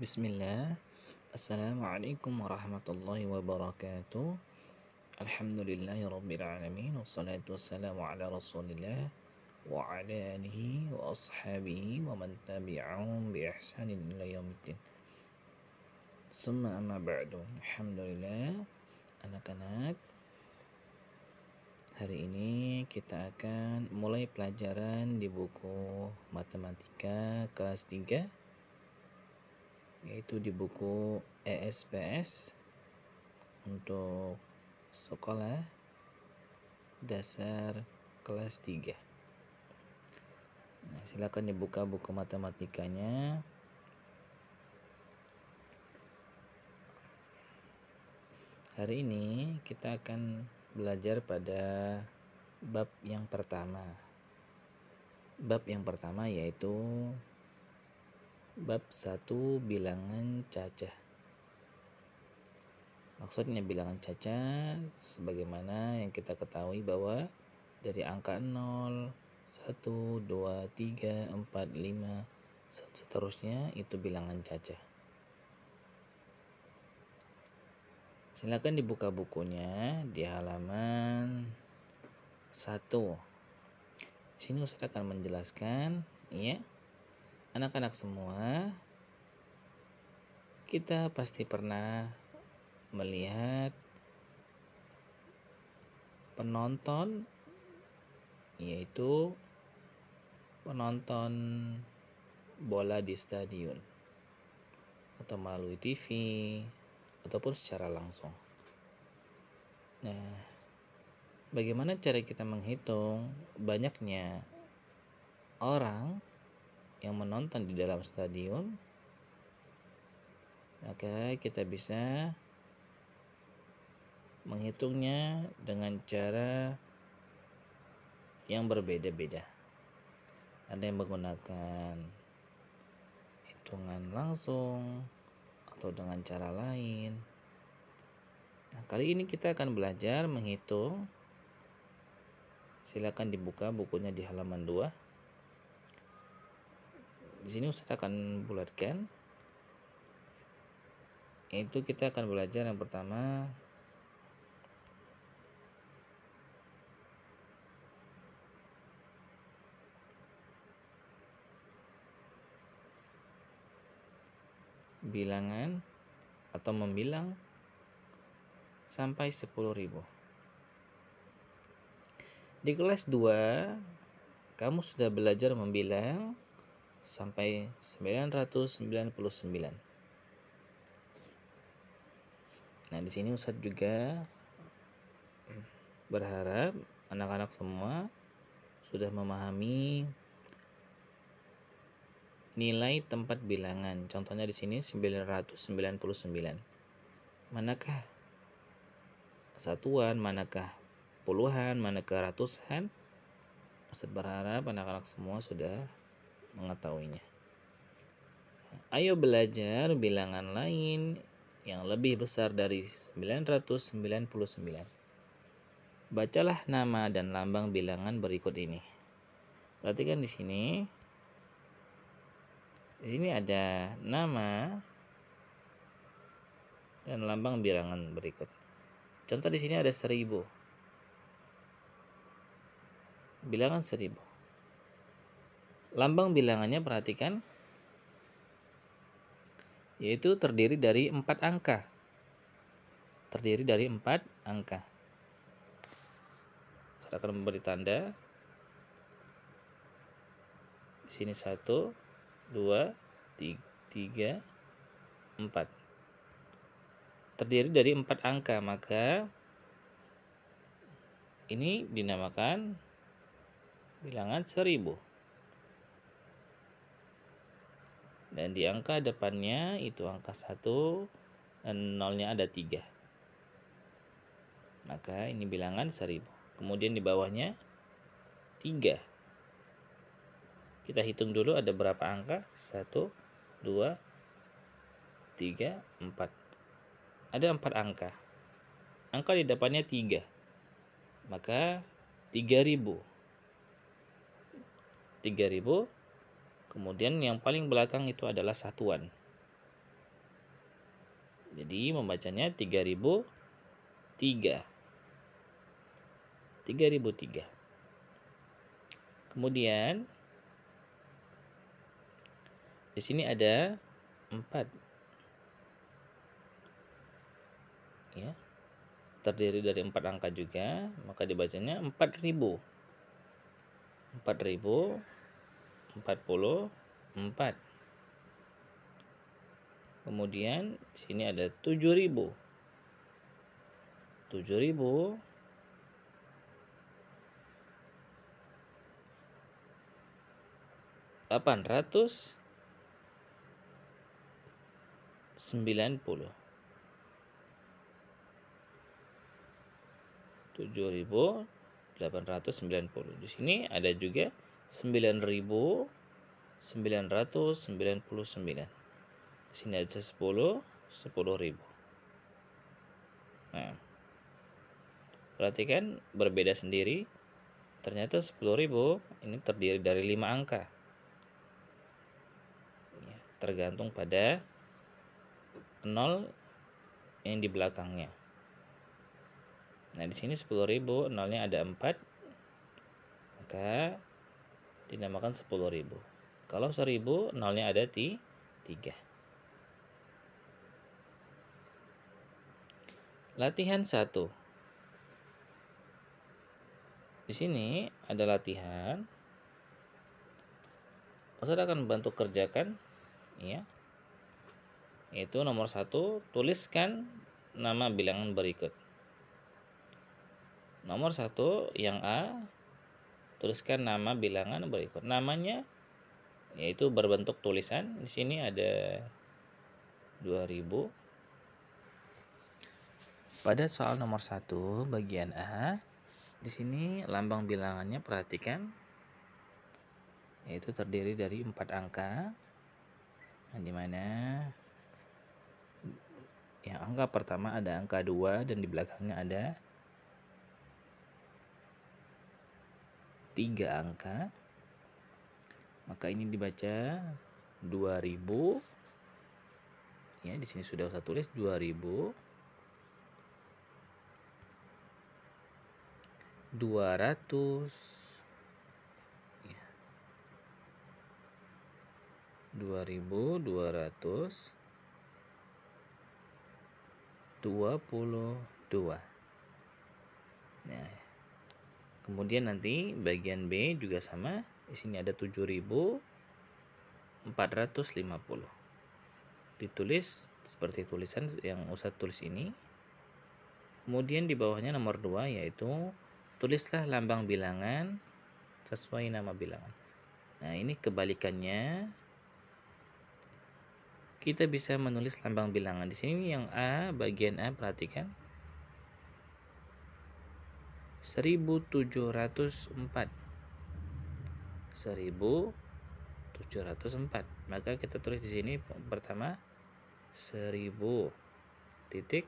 Bismillah. Assalamualaikum warahmatullahi wabarakatuh. Alhamdulillahi rabbil alamin. Wassalatu wassalamu ala rasulillah wa ala alihi wa ashabihi wa man tabi'ahum bi ihsanin ila yaumiddin. Summa amma ba'du. Alhamdulillah, anak-anak, hari ini kita akan mulai pelajaran di buku matematika kelas 3, yaitu di buku ESPS untuk sekolah dasar kelas 3. Nah, silakan dibuka buku matematikanya. Hari ini kita akan belajar pada bab yang pertama. Bab yang pertama yaitu bab 1, bilangan cacah. Maksudnya bilangan cacah sebagaimana yang kita ketahui bahwa dari angka 0, 1, 2, 3, 4, 5 seterusnya itu bilangan cacah. Silakan dibuka bukunya di halaman 1. Di sini Ustaz akan menjelaskan, ya. Anak-anak semua, kita pasti pernah melihat penonton, yaitu penonton bola di stadion atau melalui TV ataupun secara langsung. Nah, bagaimana cara kita menghitung banyaknya orang yang menonton di dalam stadion? Maka kita bisa menghitungnya dengan cara yang berbeda-beda. Ada yang menggunakan hitungan langsung atau dengan cara lain. Nah, kali ini kita akan belajar menghitung. Silakan dibuka bukunya di halaman 2. Di sini Ustaz akan bulatkan. Itu kita akan belajar yang pertama bilangan atau membilang sampai 10.000. Di kelas 2 kamu sudah belajar membilang sampai 999. Nah, di sini Ustaz juga berharap anak-anak semua sudah memahami nilai tempat bilangan. Contohnya di sini 999. Manakah satuan, manakah puluhan, manakah ratusan? Ustaz berharap anak-anak semua sudah mengetahuinya. Ayo belajar bilangan lain yang lebih besar dari 999. Bacalah nama dan lambang bilangan berikut ini. Perhatikan di sini. Di sini ada nama dan lambang bilangan berikut. Contoh di sini ada 1000. Bilangan 1000. Lambang bilangannya perhatikan, yaitu terdiri dari 4 angka. Terdiri dari 4 angka. Saya akan memberi tanda. Di sini 1, 2, 3, 4. Terdiri dari 4 angka, maka ini dinamakan bilangan 1000. Dan di angka depannya itu angka 1 dan nolnya ada 3. Maka ini bilangan 1000. Kemudian di bawahnya 3. Kita hitung dulu ada berapa angka? 1, 2, 3, 4. Ada 4 angka. Angka di depannya 3. Maka 3000. 3000. Kemudian yang paling belakang itu adalah satuan. Jadi membacanya 3003. 3003. Kemudian di sini ada 4. Ya. Terdiri dari 4 angka juga, maka dibacanya 4000. 4044. Kemudian di sini ada 7000. 7890. 7890. Di sini ada juga 9999. Di sini ada 10.000. Nah, perhatikan berbeda sendiri. Ternyata 10.000 ini terdiri dari 5 angka. Ya, tergantung pada 0 yang di belakangnya. Nah, di sini 10.000, nolnya ada 4, maka dinamakan 10.000. Kalau 1.000, nolnya ada 3. Latihan 1. Di sini ada latihan. Ustaz akan bantu kerjakan, ya. Yaitu nomor 1, tuliskan nama bilangan berikut. Nomor 1 yang A, tuliskan nama bilangan berikut. Namanya yaitu berbentuk tulisan. Di sini ada 2000. Pada soal nomor 1 bagian A, di sini lambang bilangannya perhatikan, yaitu terdiri dari 4 angka, yang dimana yang angka pertama ada angka 2 dan di belakangnya ada 3 angka. Maka ini dibaca 2000. Ya, di sini sudah saya tulis 2000. 200. Ya. 2222. Nah, kemudian nanti bagian B juga sama. Di sini ada 7450. Ditulis seperti tulisan yang Ustaz tulis ini. Kemudian di bawahnya nomor 2, yaitu tulislah lambang bilangan sesuai nama bilangan. Nah, ini kebalikannya. Kita bisa menulis lambang bilangan. Di sini yang A, bagian A, perhatikan. 1704. 1704. Maka kita tulis di sini pertama 1000 titik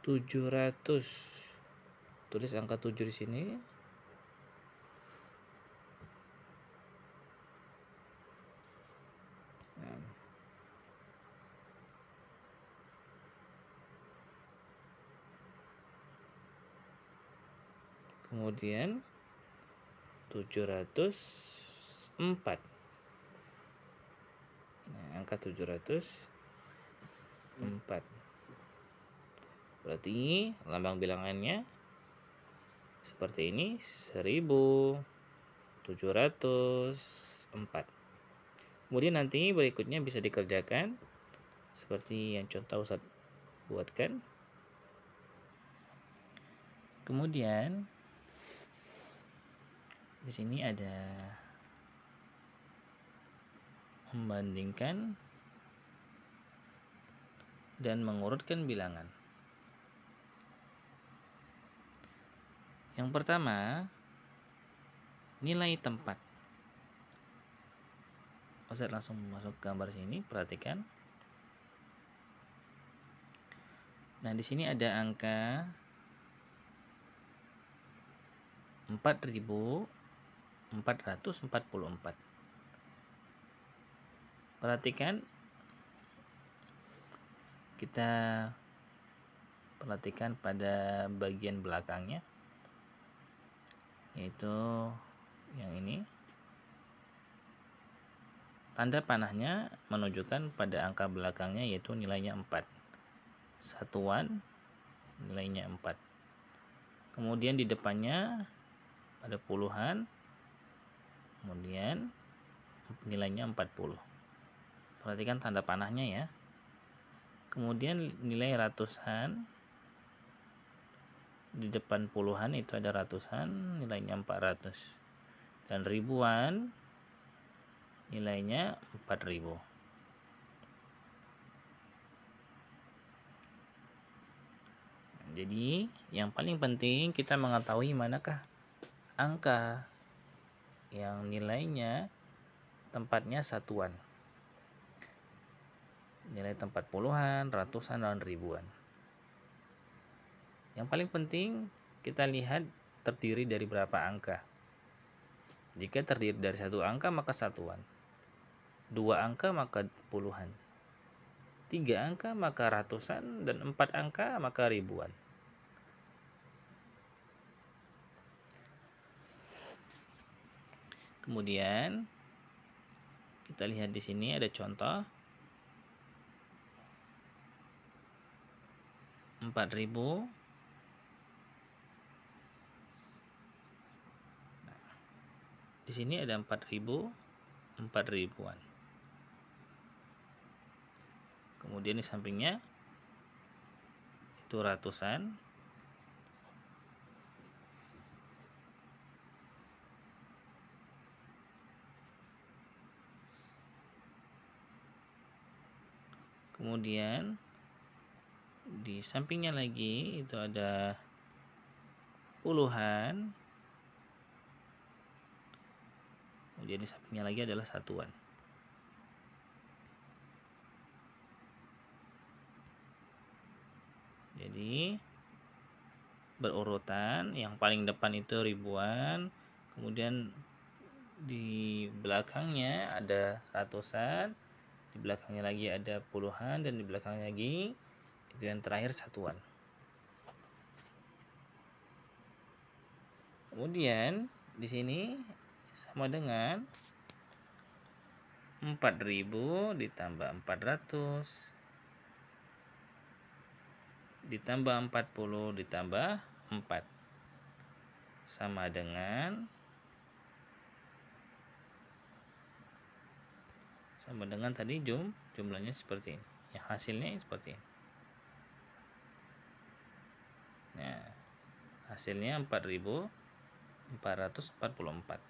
700. Tulis angka 7 di sini. Nah, kemudian 704. Nah, angka 704. Berarti lambang bilangannya seperti ini, 1704. Kemudian nanti berikutnya bisa dikerjakan seperti yang contoh Ustaz buatkan. Kemudian di sini ada membandingkan dan mengurutkan bilangan. Yang pertama, nilai tempat. Ustaz langsung masuk gambar sini, perhatikan. Nah, di sini ada angka 4.444. Perhatikan, kita perhatikan pada bagian belakangnya, yaitu yang ini. Tanda panahnya menunjukkan pada angka belakangnya, yaitu nilainya 4. Satuan nilainya 4. Kemudian di depannya ada puluhan, kemudian nilainya 40. Perhatikan tanda panahnya ya. Kemudian nilai ratusan, di depan puluhan itu ada ratusan, nilainya 400. Dan ribuan nilainya 4000. Jadi yang paling penting kita mengetahui manakah angka yang nilainya tempatnya satuan. Nilai tempat puluhan, ratusan, dan ribuan. Yang paling penting kita lihat terdiri dari berapa angka. Jika terdiri dari 1 angka maka satuan, 2 angka maka puluhan, 3 angka maka ratusan, dan 4 angka maka ribuan. Kemudian kita lihat di sini ada contoh 4.000. Di sini ada 4.000, 4.000-an. Kemudian di sampingnya itu ratusan. Kemudian di sampingnya lagi itu ada puluhan. Kemudian di sampingnya lagi adalah satuan. Jadi berurutan, yang paling depan itu ribuan, kemudian di belakangnya ada ratusan, di belakangnya lagi ada puluhan, dan di belakangnya lagi itu yang terakhir satuan. Kemudian di sini sama dengan 4.000 ditambah 400 ditambah 40 ditambah 4 sama dengan tadi jumlahnya seperti ini. Ya, hasilnya seperti ini. Nah, hasilnya 4.444.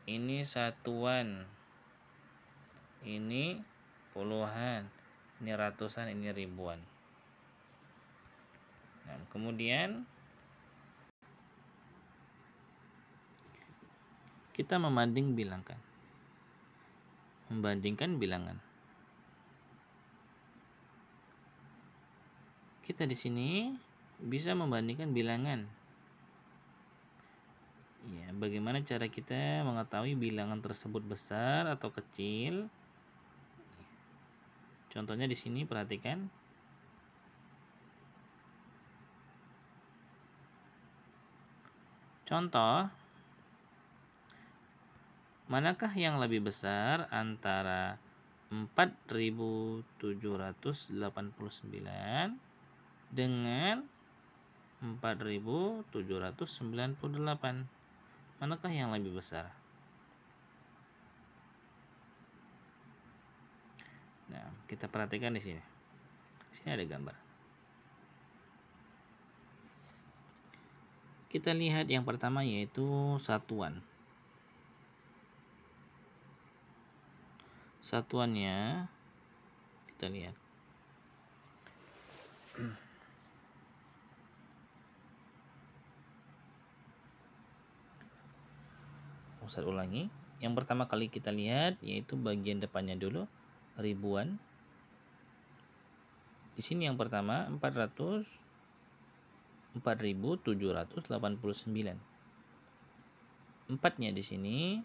Ini satuan, ini puluhan, ini ratusan, ini ribuan. Nah, kemudian kita membandingkan bilangan. Kita di sini bisa membandingkan bilangan. Ya, bagaimana cara kita mengetahui bilangan tersebut besar atau kecil? Contohnya di sini perhatikan. Contoh, manakah yang lebih besar antara 4.789 dengan 4.798? Manakah yang lebih besar? Nah, kita perhatikan di sini. Di sini ada gambar. Kita lihat yang pertama yaitu satuan. satuannya kita lihat. Ustaz ulangi. Yang pertama kali kita lihat yaitu bagian depannya dulu, ribuan. Di sini yang pertama 4.789. Empatnya di sini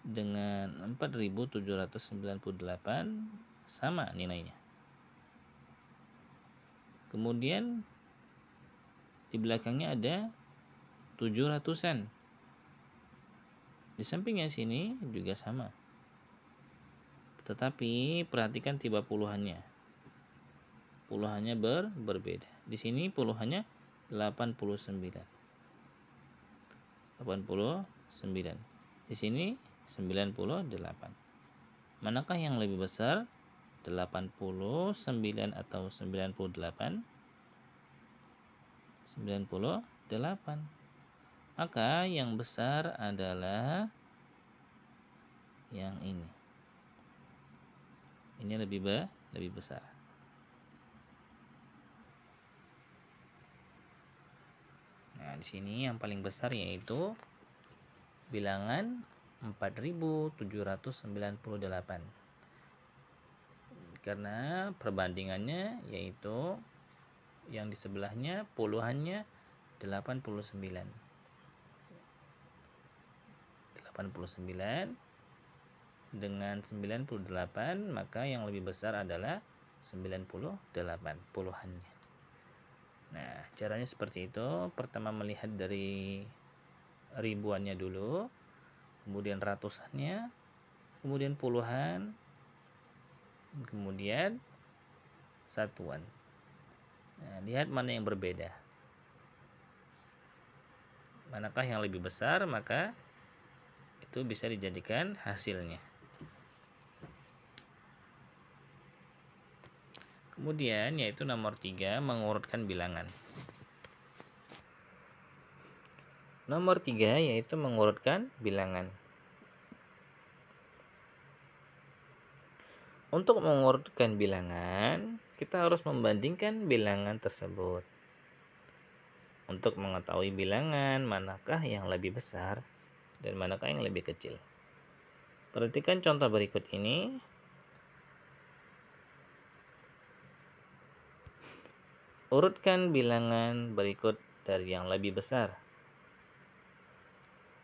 dengan 4.798 sama nilainya. Kemudian di belakangnya ada 700-an. Di sampingnya sini juga sama. Tetapi perhatikan tiba puluhannya. Puluhannya berbeda. Di sini puluhannya 89. Di sini 98. Manakah yang lebih besar? 89 atau 98? 98. Maka yang besar adalah yang ini. Ini lebih besar. Nah, di sini yang paling besar yaitu bilangan 4.798. Karena perbandingannya yaitu yang di sebelahnya puluhannya 89 dengan 98, maka yang lebih besar adalah 98 puluhannya. Nah, caranya seperti itu. Pertama melihat dari ribuannya dulu, kemudian ratusannya, kemudian puluhan, kemudian satuan. Nah, lihat mana yang berbeda. Manakah yang lebih besar, maka itu bisa dijadikan hasilnya. Kemudian yaitu nomor 3, mengurutkan bilangan. Nomor 3 yaitu mengurutkan bilangan. Untuk mengurutkan bilangan, kita harus membandingkan bilangan tersebut. Untuk mengetahui bilangan manakah yang lebih besar dan manakah yang lebih kecil. Perhatikan contoh berikut ini. Urutkan bilangan berikut dari yang lebih besar.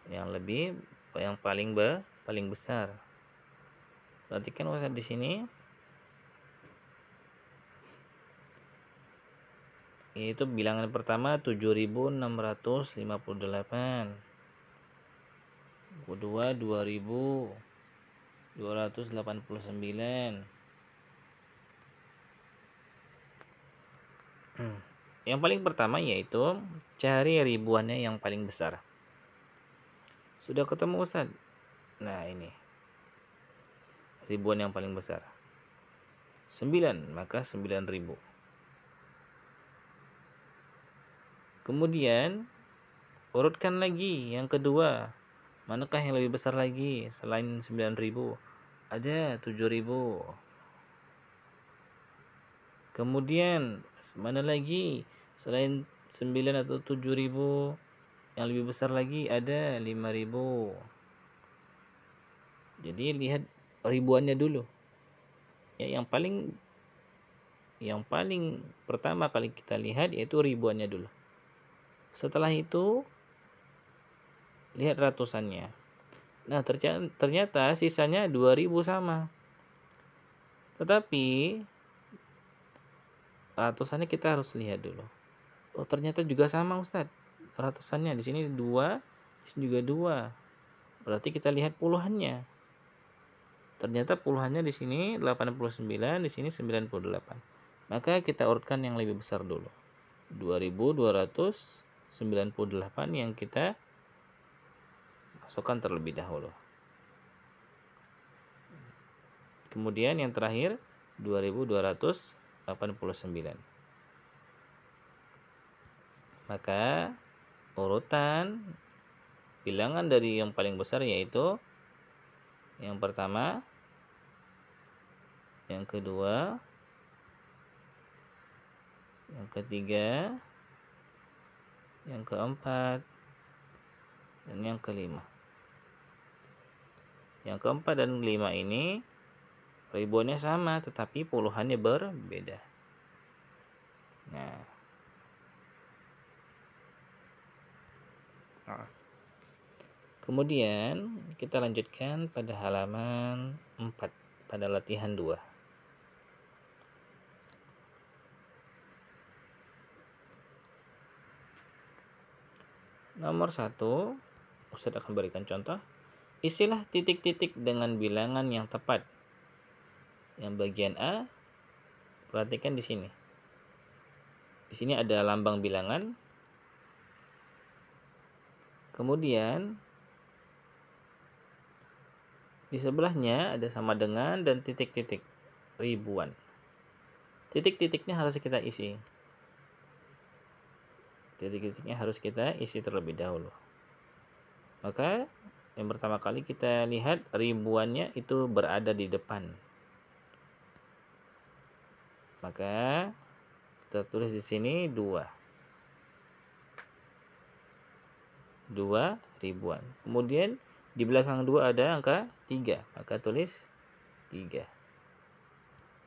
Yang paling besar. Perhatikan Ustaz di sini. Yaitu bilangan pertama 7.658. Kedua 2.289. Yang paling pertama yaitu cari ribuannya yang paling besar. Sudah ketemu Ustaz? Nah, ini ribuan yang paling besar 9, maka 9.000. Kemudian urutkan lagi yang kedua. Manakah yang lebih besar lagi selain 9.000? Ada 7.000. Kemudian mana lagi selain 9 atau 7.000 yang lebih besar lagi? Ada 5.000. Jadi lihat ribuannya dulu. Ya, yang paling pertama kali kita lihat yaitu ribuannya dulu. Setelah itu lihat ratusannya. Nah, ternyata sisanya 2.000 sama. Tetapi ratusannya kita harus lihat dulu. Oh, ternyata juga sama Ustaz. Ratusannya di sini 2, di sini juga 2. Berarti kita lihat puluhannya. Ternyata puluhannya di sini 89, di sini 98. Maka kita urutkan yang lebih besar dulu. 2.298 yang kita masukkan terlebih dahulu. Kemudian yang terakhir 2.289. Maka urutan bilangan dari yang paling besar yaitu yang pertama yang kedua, yang ketiga, yang keempat, dan yang kelima. Yang keempat dan kelima ini ribuannya sama, tetapi puluhannya berbeda. Nah, kemudian kita lanjutkan pada halaman 4 pada latihan 2. Nomor 1, Ustadz akan berikan contoh. Isilah titik-titik dengan bilangan yang tepat. Yang bagian A, perhatikan di sini. Di sini ada lambang bilangan. Kemudian di sebelahnya ada sama dengan dan titik-titik ribuan. Titik-titiknya harus kita isi. Titik-titiknya harus kita isi terlebih dahulu. Maka yang pertama kali kita lihat ribuannya itu berada di depan. Maka kita tulis di sini 2 ribuan. Kemudian di belakang 2 ada angka 3, maka tulis 3.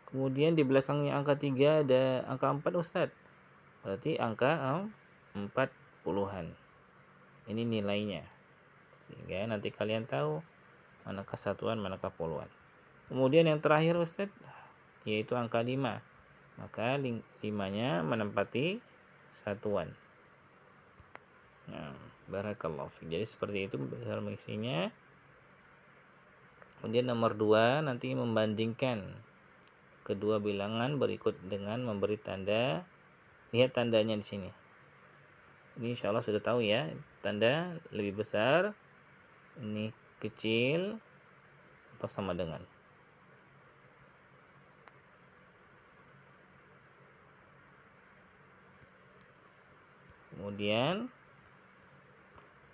Kemudian di belakangnya angka 3 ada angka 4, Ustadz. Berarti angka 40-an. Ini nilainya. Sehingga nanti kalian tahu manakah satuan, manakah puluhan. Kemudian yang terakhir, Ustadz, yaitu angka 5. Maka 5-nya menempati satuan. Nah, barakallahu fiik. Jadi seperti itu cara mengisinya. Kemudian nomor 2 nanti membandingkan kedua bilangan berikut dengan memberi tanda. Lihat tandanya di sini. Ini insya Allah sudah tahu ya, tanda lebih besar, ini kecil atau sama dengan. Kemudian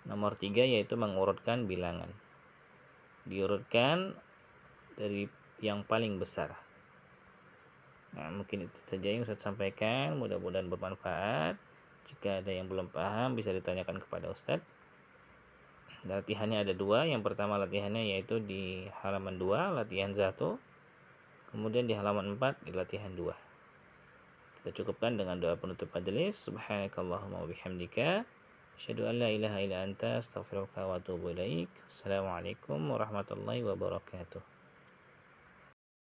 nomor 3 yaitu mengurutkan bilangan. Diurutkan dari yang paling besar. Nah, mungkin itu saja yang Ustadz sampaikan. Mudah-mudahan bermanfaat. Jika ada yang belum paham bisa ditanyakan kepada Ustadz. Latihannya ada 2. Yang pertama latihannya yaitu di halaman 2, latihan 1. Kemudian di halaman 4 di latihan 2. Kita cukupkan dengan doa penutup majelis. Subhanakallahumma wa bihamdika, asyhadu an la ilaha illa anta, astaghfiruka wa atubu ilaik. Assalamualaikum warahmatullahi wabarakatuh.